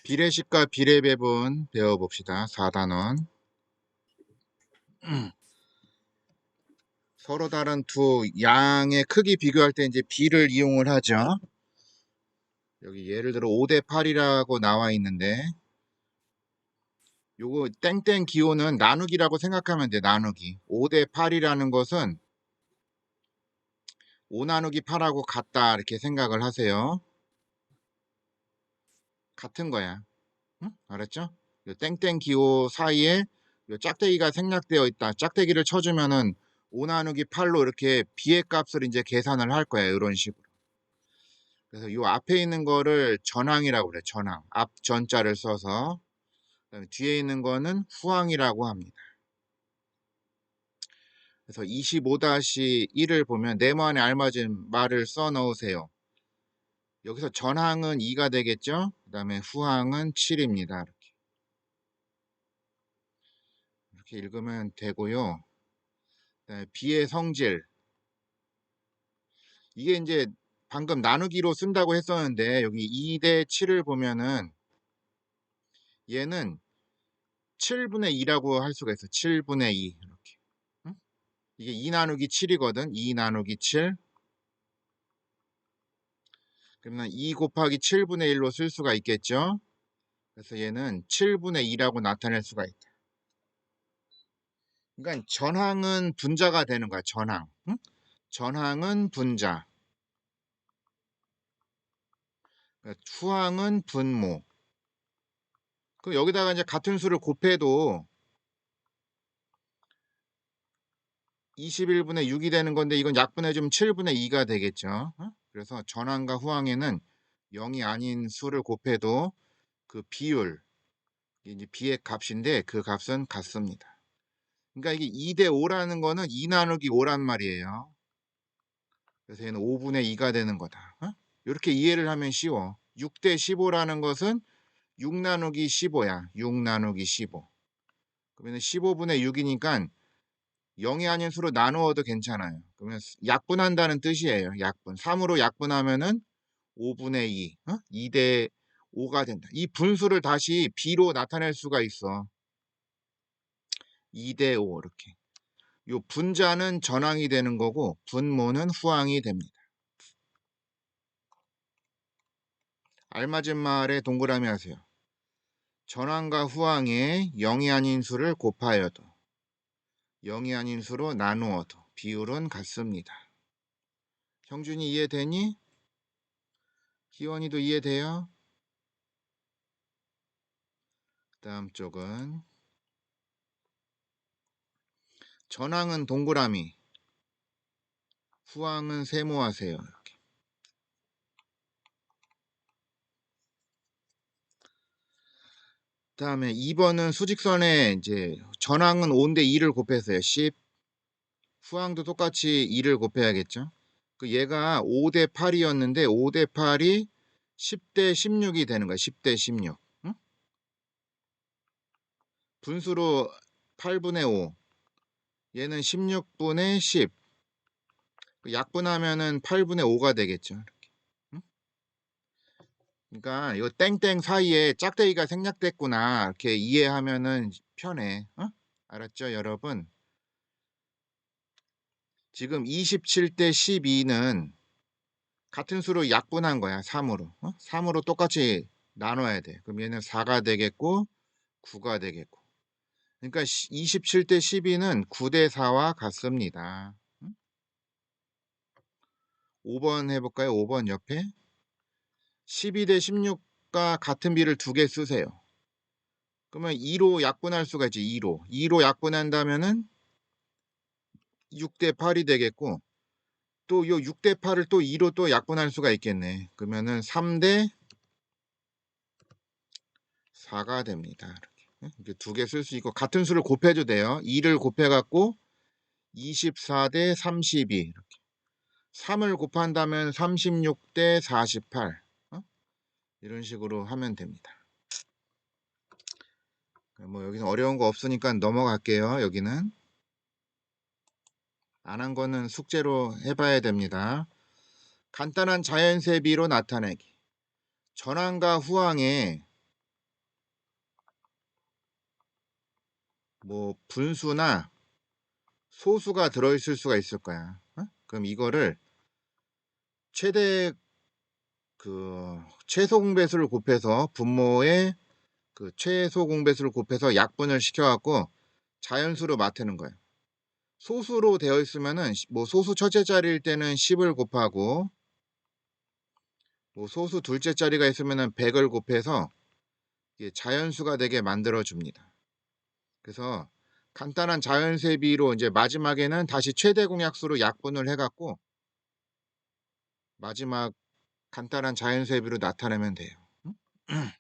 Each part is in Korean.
비례식과 비례배분 배워봅시다. 4단원. 서로 다른 두 양의 크기 비교할 때 이제 비를 이용을 하죠. 여기 예를 들어 5대 8이라고 나와 있는데 요거 땡땡 기호는 나누기라고 생각하면 돼. 나누기. 5대 8이라는 것은 5 나누기 8하고 같다 이렇게 생각을 하세요. 같은 거야. 응? 알았죠? 요 땡땡 기호 사이에 요 짝대기가 생략되어 있다. 짝대기를 쳐주면은 5 나누기 8로 이렇게 비의 값을 이제 계산을 할 거야. 이런 식으로. 그래서 요 앞에 있는 거를 전항이라고 그래. 전항. 앞 전자를 써서. 그다음에 뒤에 있는 거는 후항이라고 합니다. 그래서 25-1을 보면 네모안에 알맞은 말을 써 넣으세요. 여기서 전항은 2가 되겠죠? 그 다음에 후항은 7입니다. 이렇게 읽으면 되고요. 그다음에 비의 성질. 이게 이제 방금 나누기로 쓴다고 했었는데 여기 2대 7을 보면은 얘는 7분의 2라고 할 수가 있어. 7분의 2 이렇게. 응? 이게 2 나누기 7이거든. 2 나누기 7. 그러면 2 곱하기 7분의 1로 쓸 수가 있겠죠. 그래서 얘는 7분의 2라고 나타낼 수가 있다. 그러니까 전항은 분자가 되는 거야. 전항. 응? 전항은 분자. 그러니까 후항은 분모. 그 여기다가 이제 같은 수를 곱해도 21분의 6이 되는 건데 이건 약분해주면 7분의 2가 되겠죠. 그래서 전항과 후항에는 0이 아닌 수를 곱해도 그 비율, 이제 비의 값인데 그 값은 같습니다. 그러니까 이게 2대 5라는 거는 2 나누기 5란 말이에요. 그래서 얘는 5분의 2가 되는 거다. 이렇게 이해를 하면 쉬워. 6대 15라는 것은 6 나누기 15야. 6 나누기 15. 그러면 15분의 6이니까 0이 아닌 수로 나누어도 괜찮아요. 그러면 약분한다는 뜻이에요. 약분. 3으로 약분하면은 5분의 2, 2대 5가 된다. 이 분수를 다시 b로 나타낼 수가 있어. 2대 5 이렇게. 요 분자는 전항이 되는 거고 분모는 후항이 됩니다. 알맞은 말에 동그라미 하세요. 전항과 후항에 0이 아닌 수를 곱하여도 0이 아닌 수로 나누어도 비율은 같습니다. 형준이 이해되니? 희원이도 이해돼요? 다음 쪽은 전항은 동그라미, 후항은 세모하세요. 이렇게. 다음에 2번은 수직선에 이제 전항은 5인데 2를 곱했어요. 10. 후항도 똑같이 2를 곱해야겠죠. 그 얘가 5대 8이었는데 5대 8이 10대 16이 되는 거야. 10대 16. 응? 분수로 8분의 5. 얘는 16분의 10. 약분하면은 8분의 5가 되겠죠. 이렇게. 응? 그러니까 이 땡땡 사이에 짝대기가 생략됐구나 이렇게 이해하면은 편해. 알았죠, 여러분? 지금 27대 12는 같은 수로 약분한 거야. 3으로. 3으로 똑같이 나눠야 돼. 그럼 얘는 4가 되겠고 9가 되겠고. 그러니까 27대 12는 9대 4와 같습니다. 5번 해볼까요? 5번 옆에 12대 16과 같은 비를 두 개 쓰세요. 그러면 2로 약분할 수가 있지. 2로 약분한다면은 6대 8이 되겠고 또 요 6대 8을 또 2로 또 약분할 수가 있겠네. 그러면은 3대 4가 됩니다. 이렇게 두 개 쓸 수 있고 같은 수를 곱해도 돼요. 2를 곱해갖고 24대 32 이렇게. 3을 곱한다면 36대 48 이런 식으로 하면 됩니다. 뭐 여기는 어려운 거 없으니까 넘어갈게요. 여기는 안 한 거는 숙제로 해봐야 됩니다. 간단한 자연세비로 나타내기. 전항과 후항에 뭐 분수나 소수가 들어있을 수가 있을 거야. 그럼 이거를 최소 공배수를 곱해서 분모의 그 최소 공배수를 곱해서 약분을 시켜갖고 자연수로 맡는 거예요. 소수로 되어 있으면은 뭐 소수 첫째 자리일 때는 10을 곱하고 뭐 소수 둘째 자리가 있으면은 100을 곱해서 자연수가 되게 만들어 줍니다. 그래서 간단한 자연세비로 이제 마지막에는 다시 최대 공약수로 약분을 해갖고 마지막 간단한 자연세비로 나타내면 돼요. 그러니까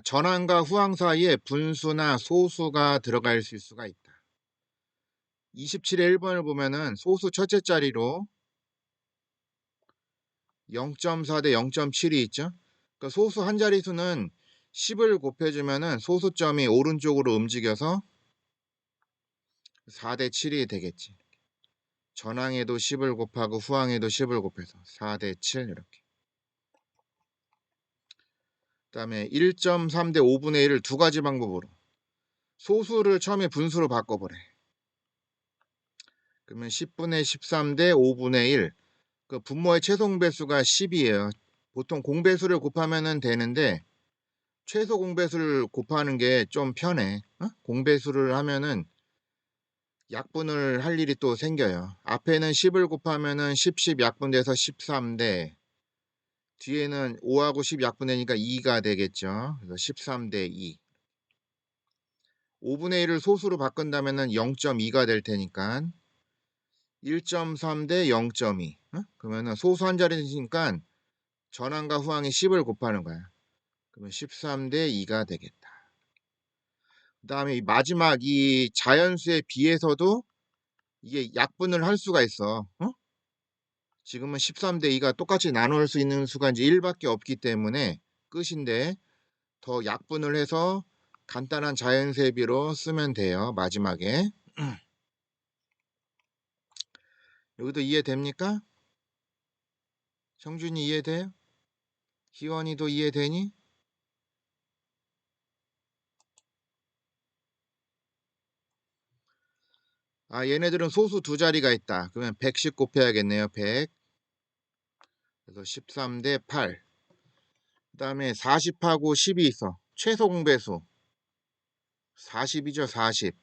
전항과 후항 사이에 분수나 소수가 들어가 있을 수가 있다. 27의 1번을 보면은 소수 첫째 자리로 0.4 대 0.7이 있죠. 그러니까 소수 한 자리수는 10을 곱해주면은 소수점이 오른쪽으로 움직여서 4 대 7이 되겠지. 전항에도 10을 곱하고 후항에도 10을 곱해서 4 대 7 이렇게. 그 다음에 1.3 대 5분의 1을 두 가지 방법으로 소수를 처음에 분수로 바꿔보래. 그러면 10분의 13 대 5분의 1. 그 분모의 최소 공배수가 10이에요. 보통 공배수를 곱하면 되는데 최소 공배수를 곱하는 게 좀 편해. 공배수를 하면은 약분을 할 일이 또 생겨요. 앞에는 10을 곱하면은 10 약분돼서 13대 뒤에는 5하고 10 약분되니까 2가 되겠죠. 그래서 13대 2. 5분의 1을 소수로 바꾼다면은 0.2가 될 테니까 1.3 대 0.2. 그러면은 소수 한 자리니까 전항과 후항이 10을 곱하는 거야. 그러면 13대 2가 되겠다. 그 다음에 마지막 이 자연수에 비해서도 이게 약분을 할 수가 있어. 지금은 13대 2가 똑같이 나눌 수 있는 수가 이제 1밖에 없기 때문에 끝인데 더 약분을 해서 간단한 자연세비로 쓰면 돼요. 마지막에. 여기도 이해됩니까? 성준이 이해돼요? 희원이도 이해되니? 아, 얘네들은 소수 두 자리가 있다. 그러면 110 곱해야겠네요. 100. 그래서 13대 8. 그 다음에 40하고 10이 있어. 최소 공배수. 40이죠, 40.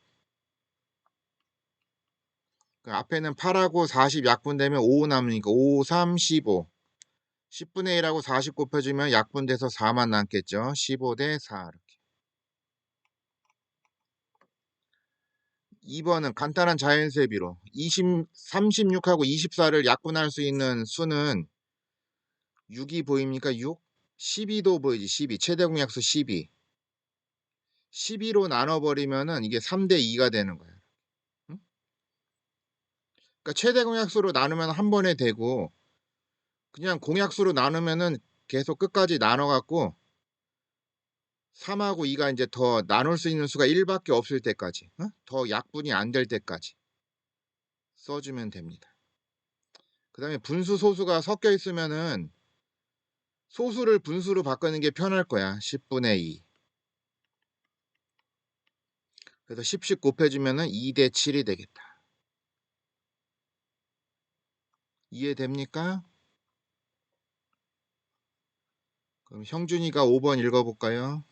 그 앞에는 8하고 40 약분되면 5 남으니까 5, 3, 15. 10분의 1하고 40 곱해주면 약분돼서 4만 남겠죠. 15대 4. 이렇게. 2번은 간단한 자연세비로 36하고 24를 약분할 수 있는 수는 6이 보입니까? 6? 12도 보이지. 12. 최대 공약수 12. 12로 나눠버리면은 이게 3대 2가 되는 거예요. 응? 그러니까 최대 공약수로 나누면 한 번에 되고 그냥 공약수로 나누면은 계속 끝까지 나눠갖고 3하고 2가 이제 더 나눌 수 있는 수가 1밖에 없을 때까지 더 약분이 안 될 때까지 써주면 됩니다. 그 다음에 분수 소수가 섞여 있으면은 소수를 분수로 바꾸는 게 편할 거야. 10분의 2. 그래서 10씩 곱해주면은 2대 7이 되겠다. 이해됩니까? 그럼 형준이가 5번 읽어볼까요?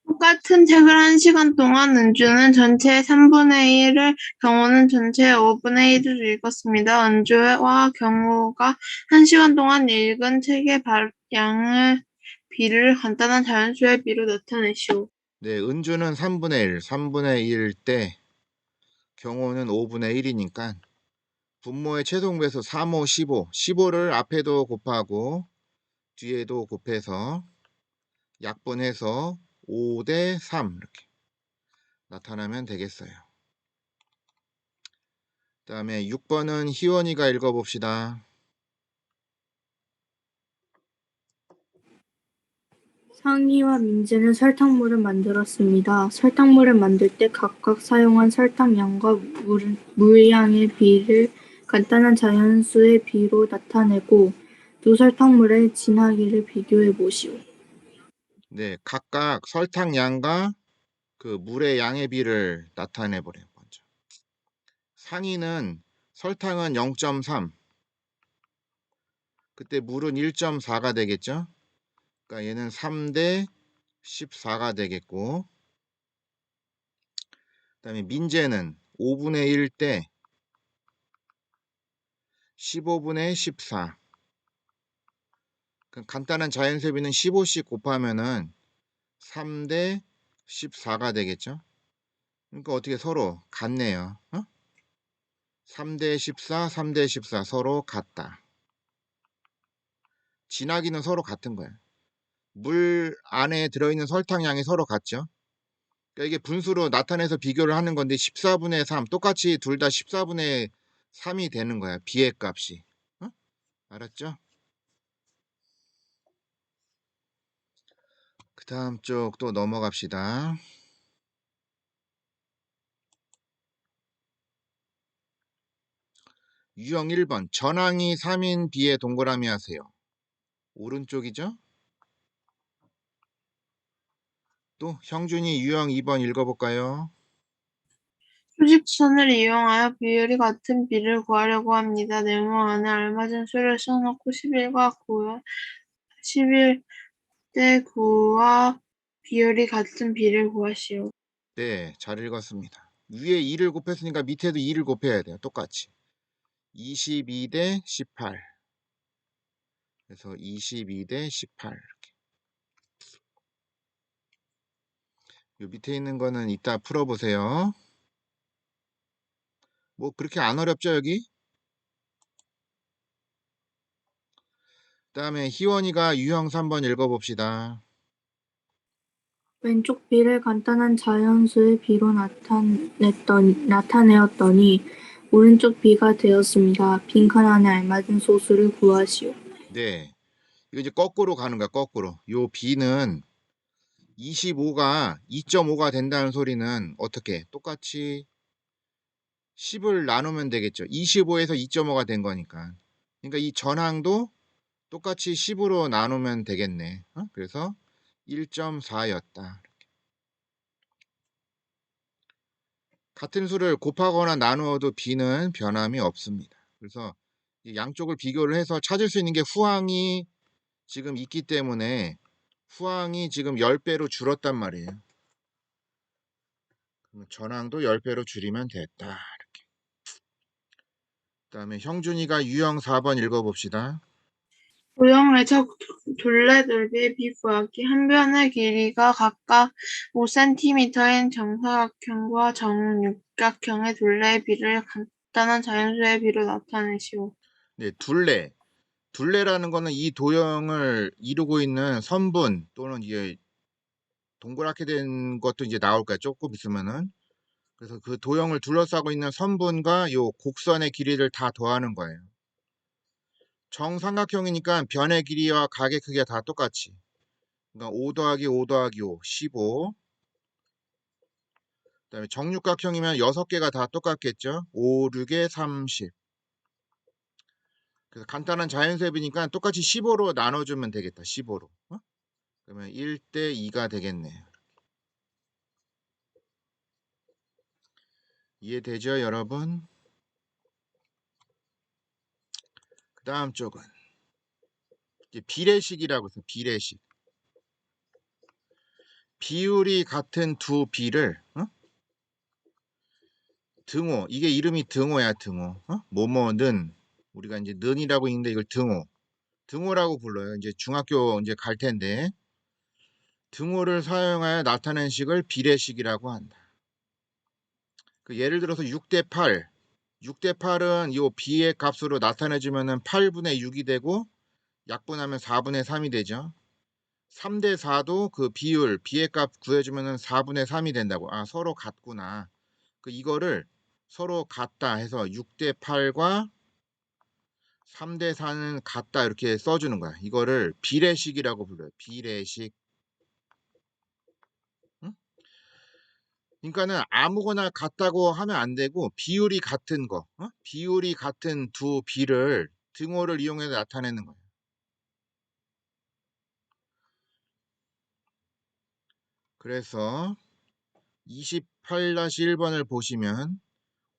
똑같은 책을 1시간 동안 은주는 전체의 3분의 1을, 경호는 전체의 5분의 1을 읽었습니다. 은주와 경호가 1시간 동안 읽은 책의 양을 비를 간단한 자연수의 비로 나타내시오. 네, 은주는 3분의 1, 3분의 1일 때 경호는 5분의 1이니까 분모의 최소공배수 3, 5, 15. 15를 앞에도 곱하고 뒤에도 곱해서 약분해서 5대 3 이렇게 나타나면 되겠어요. 그 다음에 6번은 희원이가 읽어봅시다. 상희와 민지는 설탕물을 만들었습니다. 설탕물을 만들 때 각각 사용한 설탕량과 물양의 비를 간단한 자연수의 비로 나타내고 두 설탕물의 진하기를 비교해 보시오. 네, 각각 설탕량과 그 물의 양의 비를 나타내 버려요. 먼저. 상위는 설탕은 0.3. 그때 물은 1.4가 되겠죠? 그러니까 얘는 3대 14가 되겠고, 그다음에 민재는 5분의 1 대 15분의 14. 간단한 자연세비는 15씩 곱하면은 3대 14가 되겠죠? 그러니까 어떻게 서로 같네요. 3대 14, 3대 14 서로 같다. 진하기는 서로 같은 거야. 물 안에 들어있는 설탕량이 서로 같죠? 그러니까 이게 분수로 나타내서 비교를 하는 건데 14분의 3 똑같이 둘 다 14분의 3이 되는 거야. 비의 값이. 알았죠? 그 다음 쪽 또 넘어갑시다. 유형 1번 전항이 3인 비에 동그라미 하세요. 오른쪽이죠? 또 형준이 유형 2번 읽어볼까요? 수직선을 이용하여 비율이 같은 비를 구하려고 합니다. 네모 안에 알맞은 수를 써놓고 11과 9, 11대 9와 비율이 같은 비를 구하시오. 네, 잘 읽었습니다. 위에 2를 곱했으니까 밑에도 2를 곱해야 돼요. 똑같이. 22대 18. 그래서 22대 18. 요 밑에 있는 거는 이따 풀어보세요. 뭐 그렇게 안 어렵죠, 여기? 그 다음에 희원이가 유형 3번 읽어봅시다. 왼쪽 비를 간단한 자연수의 비로 나타내었더니 오른쪽 비가 되었습니다. 빈칸 안에 알맞은 소수를 구하시오. 네. 이거 이제 거꾸로 가는 거야, 거꾸로. 요 B는 25가 2.5가 된다는 소리는 어떻게? 똑같이 10을 나누면 되겠죠. 25에서 2.5가 된 거니까. 그러니까 이 전항도 똑같이 10으로 나누면 되겠네. 그래서 1.4였다. 같은 수를 곱하거나 나누어도 B는 변함이 없습니다. 그래서 이 양쪽을 비교를 해서 찾을 수 있는 게 후항이 지금 있기 때문에 후항이 지금 10배로 줄었단 말이에요. 그러면 전항도 10배로 줄이면 됐다. 그 다음에 형준이가 유형 4번 읽어봅시다. 도형외적 둘레돌기의 비 구하기. 한 변의 길이가 각각 5cm인 정사각형과 정육각형의 둘레의 비를 간단한 자연수의 비로 나타내시오. 네, 둘레라는 거는 이 도형을 이루고 있는 선분 또는 이게 동그랗게 된 것도 이제 나올 거야. 조금 있으면은. 그래서 그 도형을 둘러싸고 있는 선분과 요 곡선의 길이를 다 더하는 거예요. 정삼각형이니까 변의 길이와 각의 크기가 다 똑같이. 그러니까 5 더하기 5 더하기 5, 15. 그다음에 정육각형이면 6개가 다 똑같겠죠. 5, 6에 30. 그래서 간단한 자연수비니까 똑같이 15로 나눠주면 되겠다. 15로. 그러면 1대 2가 되겠네요. 이해되죠, 여러분? 그 다음 쪽은 이제 비례식이라고 해서 비례식. 비율이 같은 두 비를 등호, 이게 이름이 등호야, 등호. 뭐뭐는 우리가 이제 는이라고 읽는데 이걸 등호라고 불러요. 이제 중학교 이제 갈 텐데 등호를 사용하여 나타낸 식을 비례식이라고 한다. 그 예를 들어서 6대 8. 6대 8은 이 b의 값으로 나타내주면은 8분의 6이 되고 약분하면 4분의 3이 되죠. 3대 4도 그 비율 b의 값 구해주면은 4분의 3이 된다고. 아, 서로 같구나. 그 이거를 서로 같다 해서 6대 8과 3대 4는 같다 이렇게 써주는 거야. 이거를 비례식이라고 불러요. 비례식. 응? 그러니까는 아무거나 같다고 하면 안 되고 비율이 같은 거, 비율이 같은 두 비를 등호를 이용해서 나타내는 거예요. 그래서 28-1번을 보시면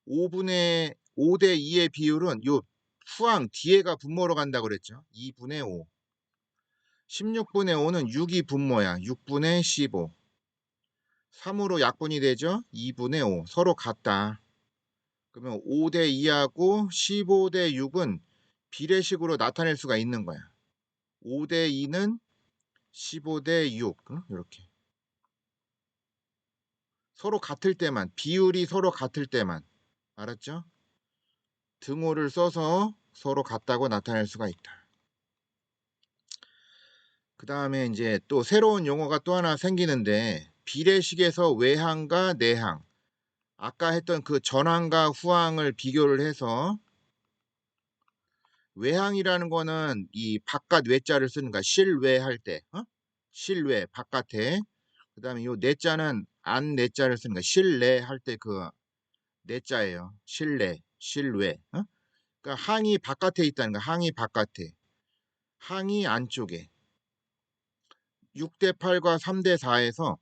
5대 2의 비율은 요 후항 뒤에가 분모로 간다고 그랬죠. 2분의 5. 16분의 5는 6이 분모야. 6분의 15. 3으로 약분이 되죠. 2분의 5. 서로 같다. 그러면 5대 2하고 15대 6은 비례식으로 나타낼 수가 있는 거야. 5대 2는 15대 6. 이렇게. 서로 같을 때만, 비율이 서로 같을 때만. 알았죠? 등호를 써서 서로 같다고 나타낼 수가 있다. 그 다음에 이제 또 새로운 용어가 또 하나 생기는데, 비례식에서 외항과 내항. 아까 했던 그 전항과 후항을 비교를 해서 외항이라는 거는 이 바깥 외자를 쓰는 거야. 실외할 때. 실외, 바깥에. 그 다음에 요 내자는 안 내자를 쓰는 거야. 실내할 때 그 내자예요. 실내, 실외. 그러니까 항이 바깥에 있다는 거야. 항이 바깥에. 항이 안쪽에. 6대 8과 3대 4에서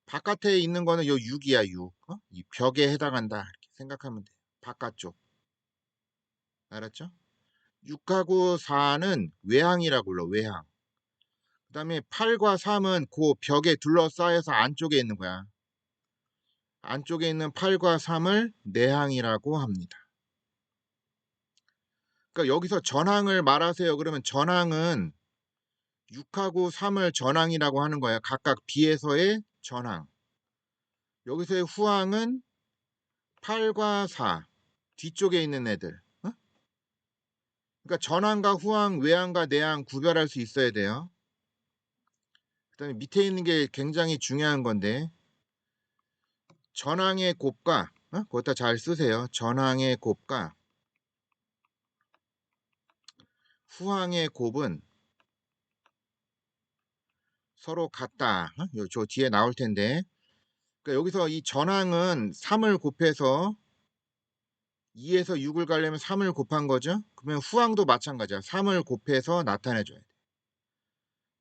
바깥에 있는 거는 요 6이야, 6. 이 벽에 해당한다. 이렇게 생각하면 돼. 바깥쪽. 알았죠? 6하고 4는 외항이라고 불러, 외항. 그 다음에 8과 3은 그 벽에 둘러싸여서 안쪽에 있는 거야. 안쪽에 있는 8과 3을 내항이라고 합니다. 그러니까 여기서 전항을 말하세요. 그러면 전항은 6하고 3을 전항이라고 하는 거야. 각각 B에서의 전항. 여기서의 후항은 8과 4 뒤쪽에 있는 애들. 그러니까 전항과 후항, 외항과 내항 구별할 수 있어야 돼요. 그다음에 밑에 있는 게 굉장히 중요한 건데 전항의 곱과 그것도 잘 쓰세요. 전항의 곱과 후항의 곱은 서로 같다. 저 뒤에 나올 텐데 그러니까 여기서 이 전항은 3을 곱해서 2에서 6을 가려면 3을 곱한 거죠. 그러면 후항도 마찬가지야. 3을 곱해서 나타내줘야 돼.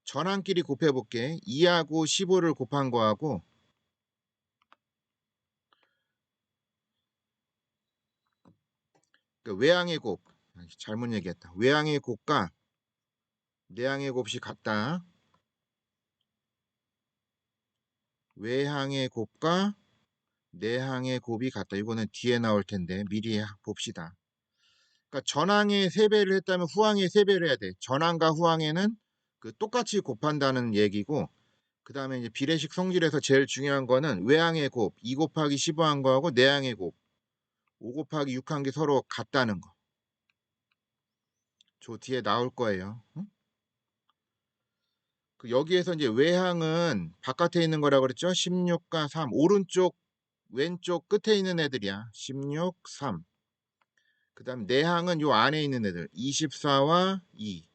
전항끼리 곱해볼게. 2하고 15를 곱한 거하고 그러니까 외항의 곱. 잘못 얘기했다. 외항의 곱과 내항의 곱이 같다. 외항의 곱과 내항의 곱이 같다. 이거는 뒤에 나올 텐데 미리 봅시다. 그러니까 전항의 3배를 했다면 후항의 3배를 해야 돼. 전항과 후항에는 그 똑같이 곱한다는 얘기고 그 다음에 이제 비례식 성질에서 제일 중요한 거는 외항의 곱 2 곱하기 15한 거하고 내항의 곱 5 곱하기 6한 게 서로 같다는 거. 저 뒤에 나올 거예요. 그 여기에서 이제 외항은 바깥에 있는 거라고 그랬죠. 16과 3 오른쪽 왼쪽 끝에 있는 애들이야. 16, 3. 그 다음 내항은 요 안에 있는 애들 24와 2.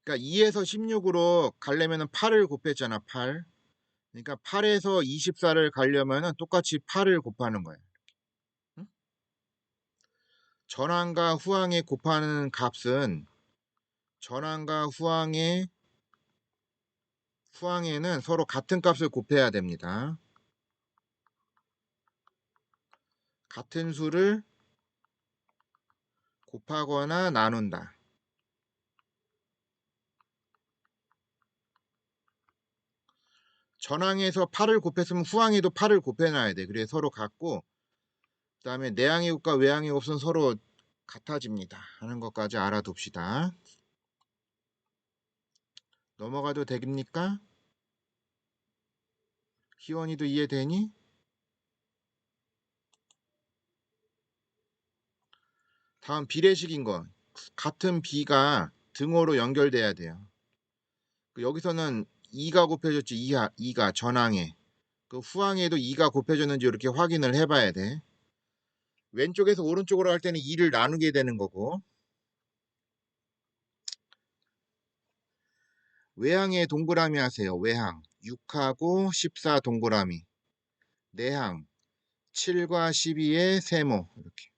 그러니까 2에서 16으로 가려면 8을 곱했잖아. 8. 그러니까 8에서 24를 가려면 똑같이 8을 곱하는 거야. 응? 전항과 후항에 곱하는 값은 전항과 후항에는 서로 같은 값을 곱해야 됩니다. 같은 수를 곱하거나 나눈다. 전항에서 8을 곱했으면 후항에도 8을 곱해놔야 돼. 그래서 서로 같고 그 다음에 내항의 곱과 외항의 곱은 서로 같아집니다. 하는 것까지 알아둡시다. 넘어가도 되겠습니까? 희원이도 이해되니? 다음 비례식인 거. 같은 B가 등호로 연결돼야 돼요. 여기서는 2가 곱해졌지. 2가 전항에. 그 후항에도 2가 곱해졌는지 이렇게 확인을 해봐야 돼. 왼쪽에서 오른쪽으로 할 때는 2를 나누게 되는 거고 외항에 동그라미 하세요. 외항 6하고 14 동그라미 내항 7과 12의 세모 이렇게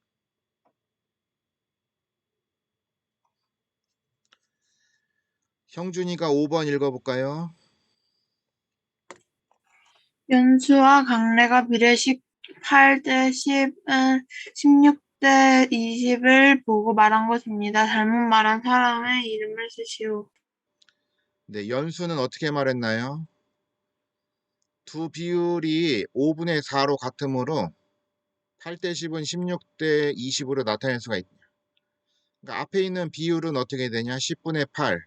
형준이가 5번 읽어볼까요? 연수와 강래가 비례식 8대 10은 16대 20을 보고 말한 것입니다. 잘못 말한 사람의 이름을 쓰시오. 네, 연수는 어떻게 말했나요? 두 비율이 5분의 4로 같으므로 8대 10은 16대 20으로 나타낼 수가 있냐. 그러니까 앞에 있는 비율은 어떻게 되냐? 10분의 8.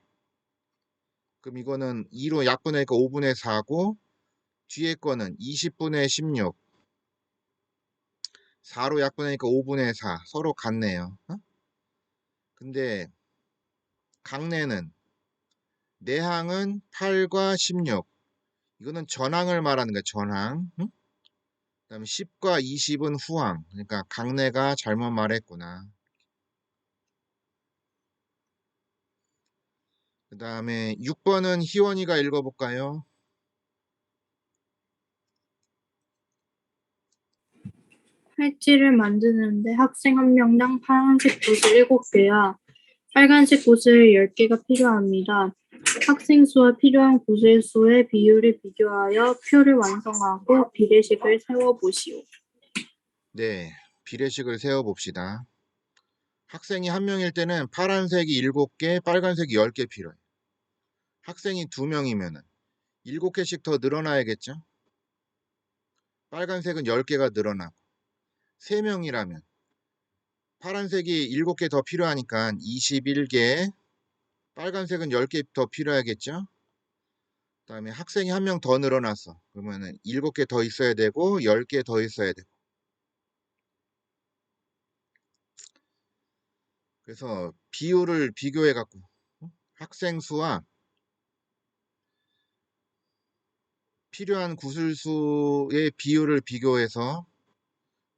그럼 이거는 2로 약분하니까 5분의 4고 뒤에 거는 20분의 16. 4로 약분하니까 5분의 4. 서로 같네요. 근데 강내는 내항은 8과 16. 이거는 전항을 말하는 거야. 전항. 그다음에 10과 20은 후항. 그러니까 강내가 잘못 말했구나. 그 다음에 6번은 희원이가 읽어볼까요? 팔찌를 만드는데 학생 한 명당 파란색 붓을 7개와 빨간색 붓을 10개가 필요합니다. 학생 수와 필요한 붓의 수의 비율을 비교하여 표를 완성하고 비례식을 세워보시오. 네, 비례식을 세워봅시다. 학생이 한 명일 때는 파란색이 7개, 빨간색이 10개 필요해요. 학생이 2명이면 7개씩 더 늘어나야겠죠? 빨간색은 10개가 늘어나고 3명이라면 파란색이 7개 더 필요하니까 21개, 빨간색은 10개 더 필요하겠죠? 그 다음에 학생이 한 명 더 늘어났어. 그러면은 7개 더 있어야 되고 10개 더 있어야 되고. 그래서 비율을 비교해 갖고 학생 수와 필요한 구술수의 비율을 비교해서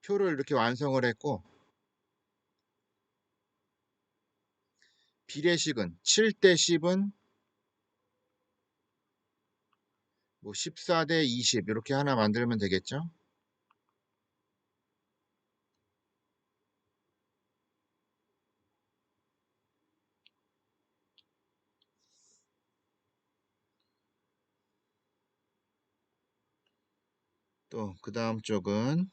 표를 이렇게 완성을 했고, 비례식은 7대 10은 뭐 14대 20 이렇게 하나 만들면 되겠죠? 또 그 다음 쪽은